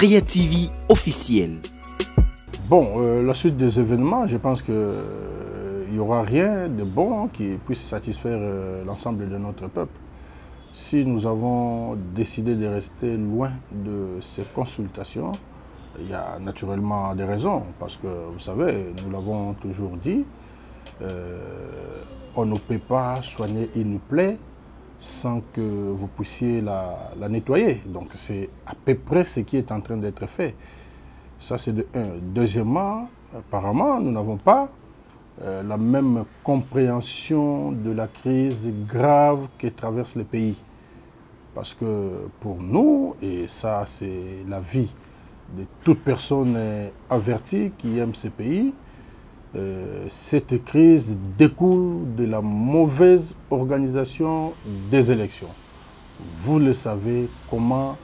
Créa-TV officiel. Bon, la suite des événements, je pense qu'il n'y aura rien de bon qui puisse satisfaire l'ensemble de notre peuple. Si nous avons décidé de rester loin de ces consultations, il y a naturellement des raisons, parce que vous savez, nous l'avons toujours dit, on ne peut pas soigner une plaie sans que vous puissiez la nettoyer. Donc c'est à peu près ce qui est en train d'être fait. Ça c'est de un. Deuxièmement, apparemment, nous n'avons pas la même compréhension de la crise grave que traverse le pays. Parce que pour nous, et ça c'est l'avis de toute personne avertie qui aime ce pays, cette crise découle de la mauvaise organisation des élections. Vous le savez comment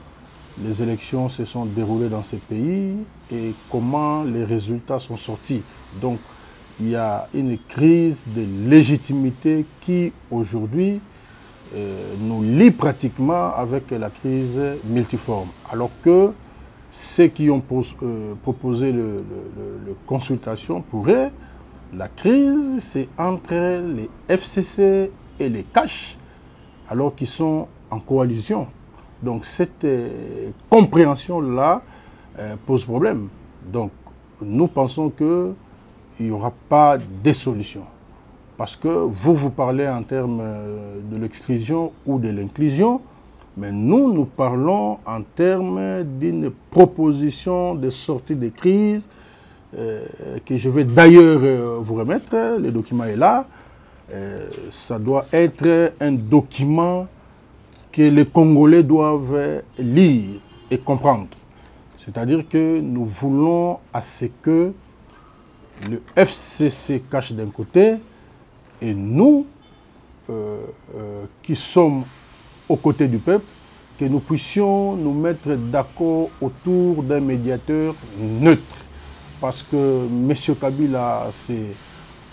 les élections se sont déroulées dans ce pays et comment les résultats sont sortis. Donc, il y a une crise de légitimité qui, aujourd'hui, nous lie pratiquement avec la crise multiforme. Alors que ceux qui ont proposé le consultation pour eux, la crise, c'est entre les FCC et les CACH, alors qu'ils sont en coalition. Donc cette compréhension-là pose problème. Donc nous pensons qu'il n'y aura pas de solution. Parce que vous parlez en termes de l'exclusion ou de l'inclusion, mais nous parlons en termes d'une proposition de sortie de crise que je vais d'ailleurs vous remettre. Le document est là. Ça doit être un document que les Congolais doivent lire et comprendre. C'est-à-dire que nous voulons à ce que le FCC cache d'un côté et nous, qui sommes aux côtés du peuple, que nous puissions nous mettre d'accord autour d'un médiateur neutre. Parce que M. Kabila, c'est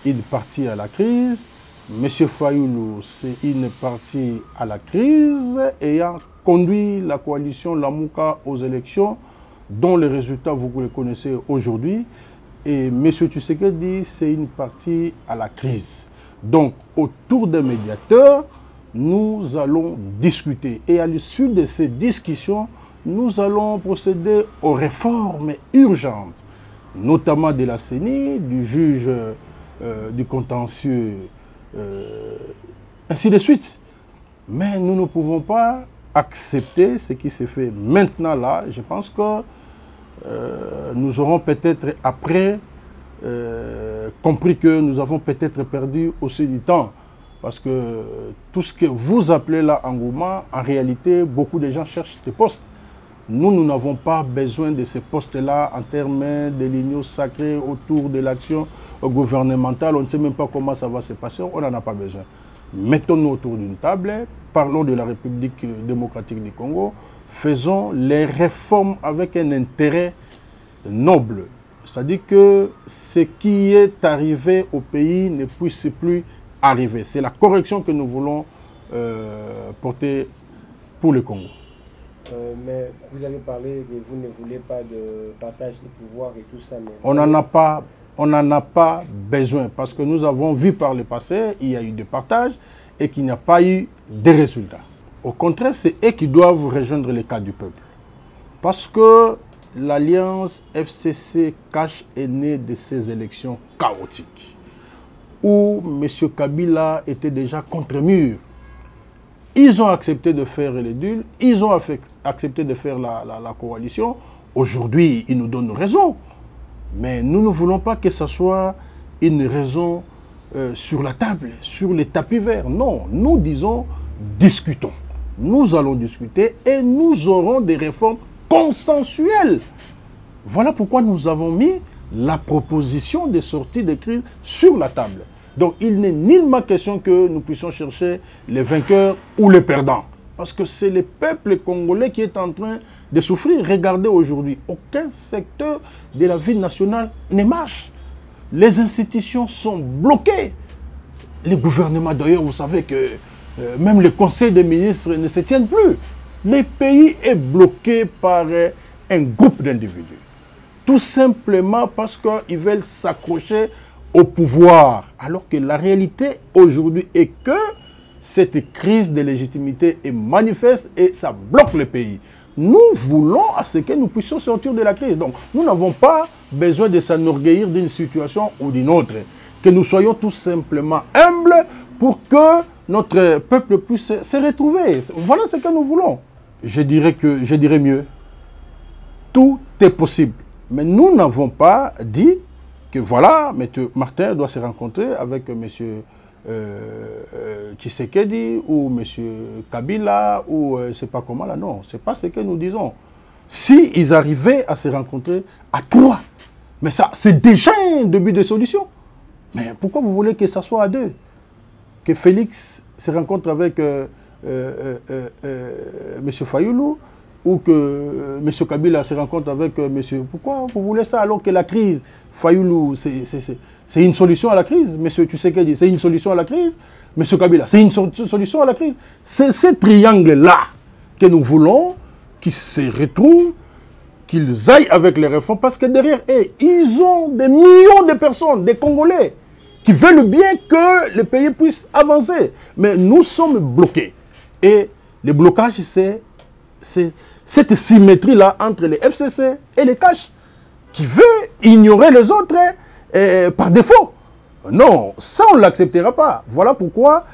une partie à la crise, M. Fayoulou, c'est une partie à la crise, ayant conduit la coalition Lamouka aux élections, dont les résultats, vous les connaissez aujourd'hui, et M. Tshisekedi, c'est une partie à la crise. Donc, autour des médiateurs, nous allons discuter. Et à l'issue de ces discussions, nous allons procéder aux réformes urgentes, notamment de la CENI, du juge du contentieux, ainsi de suite. Mais nous ne pouvons pas accepter ce qui s'est fait maintenant là. Je pense que nous aurons peut-être après compris que nous avons peut-être perdu aussi du temps. Parce que tout ce que vous appelez là engouement, en réalité, beaucoup de gens cherchent des postes. Nous n'avons pas besoin de ces postes-là en termes de lignes sacrées autour de l'action gouvernementale. On ne sait même pas comment ça va se passer, on n'en a pas besoin. Mettons-nous autour d'une table, parlons de la République démocratique du Congo, faisons les réformes avec un intérêt noble. C'est-à-dire que ce qui est arrivé au pays ne puisse plus arriver. C'est la correction que nous voulons porter pour le Congo. Mais vous avez parlé que vous ne voulez pas de partage des pouvoirs et tout ça. Mais on n'en a pas besoin parce que nous avons vu par le passé, il y a eu des partages et qu'il n'y a pas eu de résultats. Au contraire, c'est eux qui doivent rejoindre les cas du peuple. Parce que l'alliance FCC-CACH est née de ces élections chaotiques où M. Kabila était déjà contre mur. Ils ont accepté de faire les deals, ils ont accepté de faire la coalition. Aujourd'hui, ils nous donnent raison. Mais nous ne voulons pas que ce soit une raison sur la table, sur les tapis verts. Non, nous disons, discutons. Nous allons discuter et nous aurons des réformes consensuelles. Voilà pourquoi nous avons mis la proposition de sortie de crise sur la table. Donc, il n'est nullement question que nous puissions chercher les vainqueurs ou les perdants. Parce que c'est le peuple congolais qui est en train de souffrir. Regardez aujourd'hui, aucun secteur de la vie nationale ne marche. Les institutions sont bloquées. Les gouvernements, d'ailleurs, vous savez que même les conseils des ministres ne se tiennent plus. Le pays est bloqué par un groupe d'individus. Tout simplement parce qu'ils veulent s'accrocher au pouvoir. Alors que la réalité aujourd'hui est que cette crise de légitimité est manifeste et ça bloque le pays. Nous voulons à ce que nous puissions sortir de la crise. Donc, nous n'avons pas besoin de s'enorgueillir d'une situation ou d'une autre. Que nous soyons tout simplement humbles pour que notre peuple puisse se retrouver. Voilà ce que nous voulons. Je dirais mieux. Tout est possible. Mais nous n'avons pas dit que voilà, M. Martin doit se rencontrer avec M. Tshisekedi ou M. Kabila ou je ne sais pas comment là. Non, ce n'est pas ce que nous disons. Si ils arrivaient à se rencontrer à 3, mais ça, c'est déjà un début de solution. Mais pourquoi vous voulez que ça soit à 2? Que Félix se rencontre avec M. Fayoulou ou que M. Kabila se rencontre avec M. Pourquoi vous voulez ça alors que la crise, Fayoulou, c'est une solution à la crise. M. Tshisekedi, c'est une solution à la crise. M. Kabila, c'est une solution à la crise. C'est ce triangle-là que nous voulons qu'ils se retrouvent, qu'ils aillent avec les réformes, parce que derrière eux, ils ont des millions de personnes, des Congolais, qui veulent bien que le pays puisse avancer. Mais nous sommes bloqués. Et le blocage, c'est cette symétrie-là entre les FCC et les CACH, qui veut ignorer les autres par défaut. Non, ça on ne l'acceptera pas. Voilà pourquoi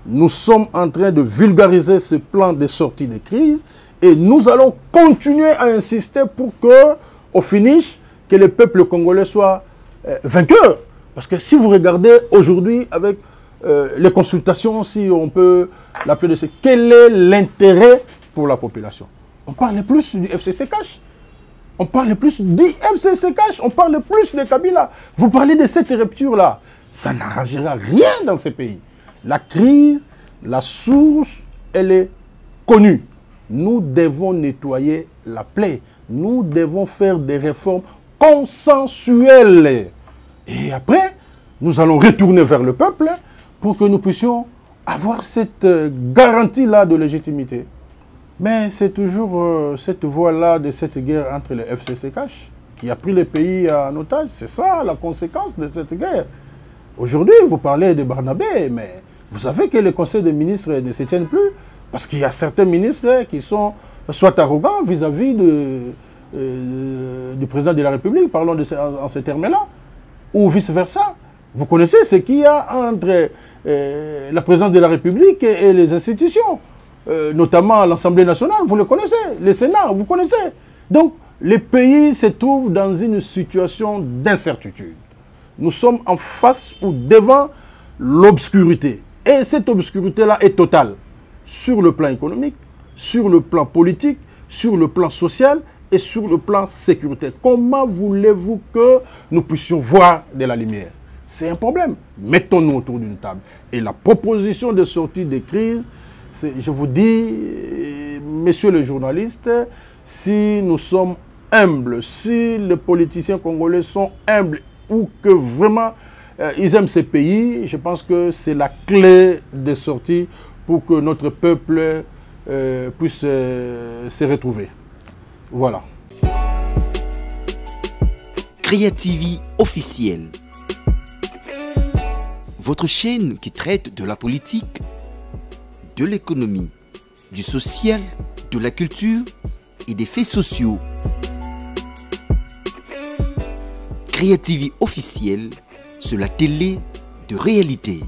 nous sommes en train de vulgariser ce plan de sortie de crise et nous allons continuer à insister pour que, au finish, que le peuple congolais soit vainqueur. Parce que si vous regardez aujourd'hui avec les consultations, si on peut l'appeler de ce, quel est l'intérêt pour la population? On parle plus du FCC Cash. On parle plus du FCC Cash. On parle plus de Kabila. Vous parlez de cette rupture-là. Ça n'arrangera rien dans ce pays. La crise, la source, elle est connue. Nous devons nettoyer la plaie. Nous devons faire des réformes consensuelles. Et après, nous allons retourner vers le peuple pour que nous puissions avoir cette garantie-là de légitimité. Mais c'est toujours cette voie-là de cette guerre entre les FCC Cash qui a pris le pays en otage. C'est ça la conséquence de cette guerre. Aujourd'hui, vous parlez de Barnabé, mais vous savez que le conseil des ministres ne se tient plus parce qu'il y a certains ministres qui sont soit arrogants vis-à-vis du président de la République, parlons en ces termes-là, ou vice-versa. Vous connaissez ce qu'il y a entre la présidence de la République et les institutions, notamment l'Assemblée nationale, vous le connaissez, le Sénat, vous connaissez. Donc, le pays se trouve dans une situation d'incertitude. Nous sommes en face ou devant l'obscurité. Et cette obscurité-là est totale sur le plan économique, sur le plan politique, sur le plan social et sur le plan sécuritaire. Comment voulez-vous que nous puissions voir de la lumière? C'est un problème. Mettons-nous autour d'une table. Et la proposition de sortie de crise, je vous dis, messieurs les journalistes, si nous sommes humbles, si les politiciens congolais sont humbles ou que vraiment ils aiment ce pays, je pense que c'est la clé de sortie pour que notre peuple puisse se retrouver. Voilà. Créativie officielle. Votre chaîne qui traite de la politique, de l'économie, du social, de la culture et des faits sociaux. Créativie officielle sur la télé de réalité.